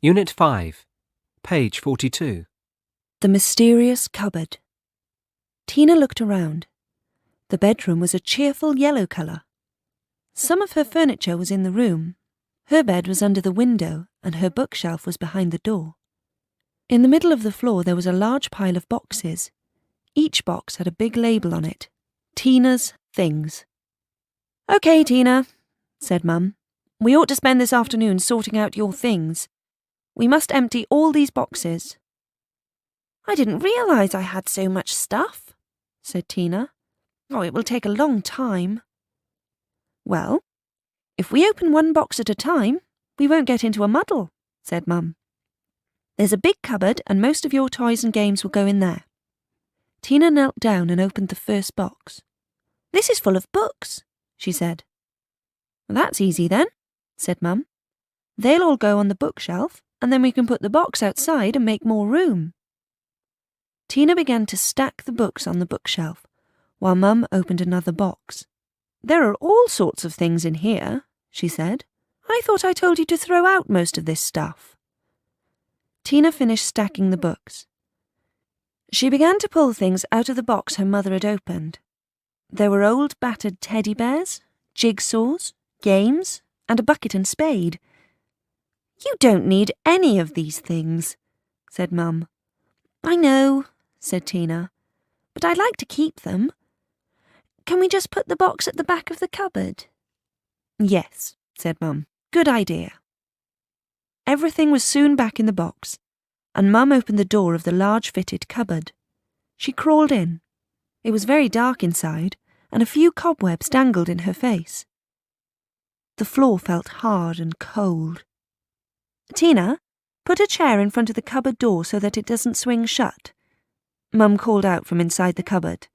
Unit 5, page 42. The mysterious cupboard. Tina looked around. The bedroom was a cheerful yellow colour. Some of her furniture was in the room. Her bed was under the window and her bookshelf was behind the door. In the middle of the floor there was a large pile of boxes. Each box had a big label on it. Tina's Things. "OK, Tina," said Mum. "We ought to spend this afternoon sorting out your things. We must empty all these boxes." "I didn't realise I had so much stuff," said Tina. "Oh, it will take a long time." "Well, if we open one box at a time, we won't get into a muddle," said Mum. "There's a big cupboard and most of your toys and games will go in there." Tina knelt down and opened the first box. "This is full of books," she said. "Well, that's easy then," said Mum. "They'll all go on the bookshelf and then we can put the box outside and make more room." Tina began to stack the books on the bookshelf, while Mum opened another box. "There are all sorts of things in here," she said. "I thought I told you to throw out most of this stuff." Tina finished stacking the books. She began to pull things out of the box her mother had opened. There were old battered teddy bears, jigsaws, games, and a bucket and spade. "You don't need any of these things," said Mum. "I know," said Tina, "but I'd like to keep them. Can we just put the box at the back of the cupboard?" "Yes," said Mum. "Good idea." Everything was soon back in the box, and Mum opened the door of the large fitted cupboard. She crawled in. It was very dark inside, and a few cobwebs dangled in her face. The floor felt hard and cold. "Tina, put a chair in front of the cupboard door so that it doesn't swing shut," Mum called out from inside the cupboard.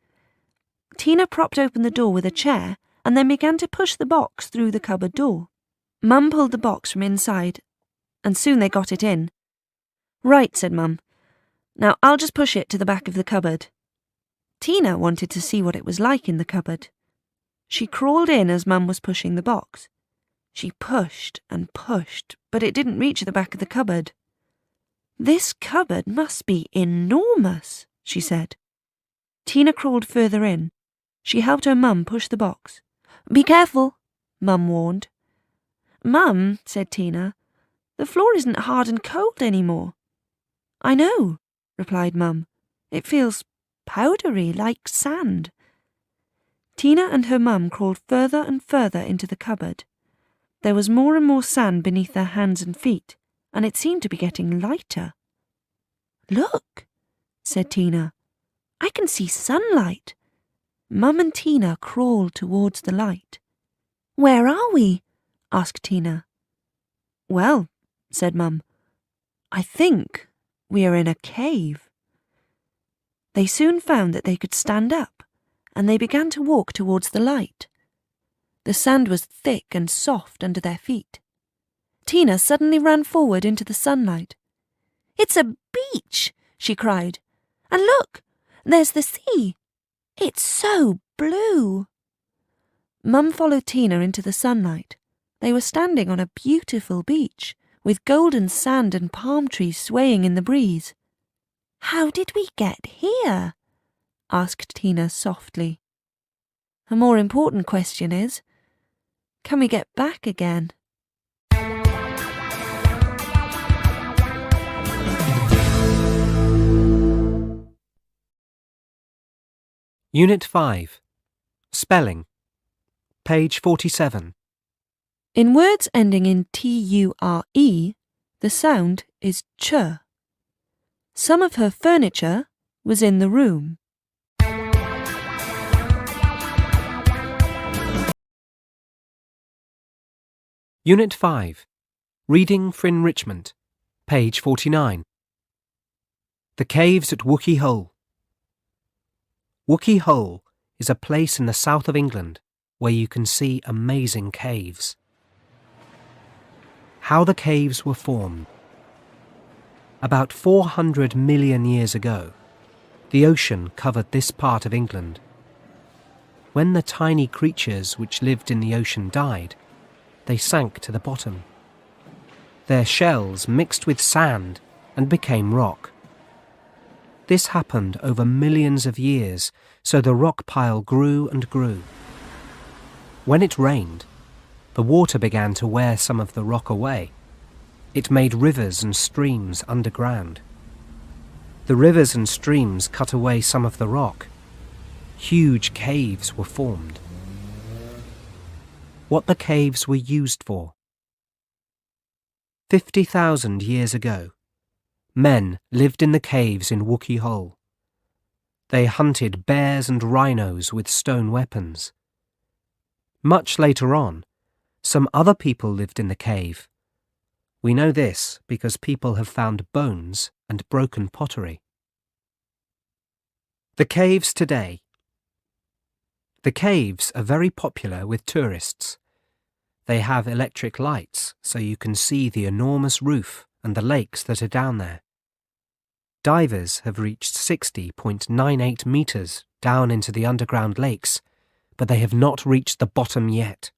Tina propped open the door with a chair and then began to push the box through the cupboard door. Mum pulled the box from inside, and soon they got it in. "Right," said Mum. "Now I'll just push it to the back of the cupboard." Tina wanted to see what it was like in the cupboard. She crawled in as Mum was pushing the box. She pushed and pushed, but it didn't reach the back of the cupboard. "This cupboard must be enormous," she said. Tina crawled further in. She helped her mum push the box. "Be careful," Mum warned. "Mum," said Tina, "the floor isn't hard and cold anymore." "I know," replied Mum. "It feels powdery, like sand." Tina and her mum crawled further and further into the cupboard. There was more and more sand beneath their hands and feet, and it seemed to be getting lighter. "Look," said Tina. "I can see sunlight." Mum and Tina crawled towards the light. "Where are we?" asked Tina. "Well," said Mum, "I think we are in a cave." They soon found that they could stand up, and they began to walk towards the light. The sand was thick and soft under their feet. Tina suddenly ran forward into the sunlight. "It's a beach!" she cried. "And look, there's the sea. It's so blue." Mum followed Tina into the sunlight. They were standing on a beautiful beach, with golden sand and palm trees swaying in the breeze. "How did we get here?" asked Tina softly. "A more important question is, can we get back again?" Unit 5, Spelling, page 47. In words ending in T-U-R-E, the sound is ch. Some of her furniture was in the room. Unit 5, Reading for Enrichment, page 49. The Caves at Wookey Hole. Wookey Hole is a place in the south of England where you can see amazing caves. How the caves were formed. About 400 million years ago, the ocean covered this part of England. When the tiny creatures which lived in the ocean died, they sank to the bottom. Their shells mixed with sand and became rock. This happened over millions of years, so the rock pile grew and grew. When it rained, the water began to wear some of the rock away. It made rivers and streams underground. The rivers and streams cut away some of the rock. Huge caves were formed. What the caves were used for. 50,000 years ago, men lived in the caves in Wookey Hole. They hunted bears and rhinos with stone weapons. Much later on, some other people lived in the cave. We know this because people have found bones and broken pottery. The caves today. The caves are very popular with tourists. They have electric lights so you can see the enormous roof and the lakes that are down there. Divers have reached 60.98 meters down into the underground lakes, but they have not reached the bottom yet.